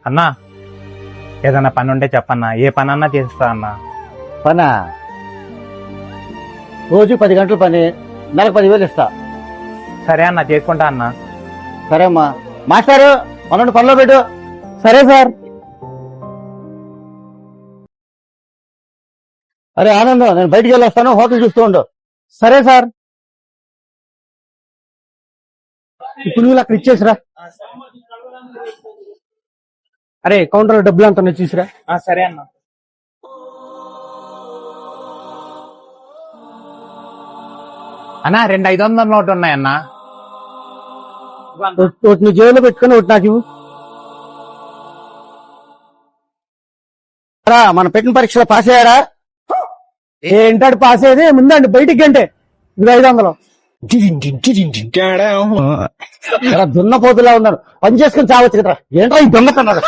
అన్నా ఏదన్నా పని ఉంటే చెప్పన్నా, ఏ పని అన్నా చేస్తా అన్నా. పనా? రోజు 10 గంటల పని, నెలకు 10,000 ఇస్తా. సరే అన్న, చేసుకుంటా అన్నా. సరే అమ్మా. మాస్టారు మనోడు పనిలో పెట్టు. సరే సార్. అరే ఆనందం, నేను బయటికి వెళ్ళొస్తాను, హోటల్ చూస్తూ ఉండు. సరే సార్. ఇప్పుడు నువ్వు అక్కడ ఇచ్చేసిరా. అరే కౌంటర్ లో డబ్బులు అంతా చూసిరా. సరే అన్న. అన్నా 2 500 నోట్లు ఉన్నాయన్నా. ఒకటి నీ జేబులో పెట్టుకుని ఒకటి నాకు ఇవ్వు. మన పెట్టిన పరీక్షలో పాస్ అయ్యారా? ఏంటాడు పాస్ అయ్యేది? ముందండి బయటికి గంటే. ఇది 500. దున్నపోతులా ఉన్నారు, పని చేసుకుని చావచ్చు కదా. ఏంట్రా ఈ దొంగతన్నారు?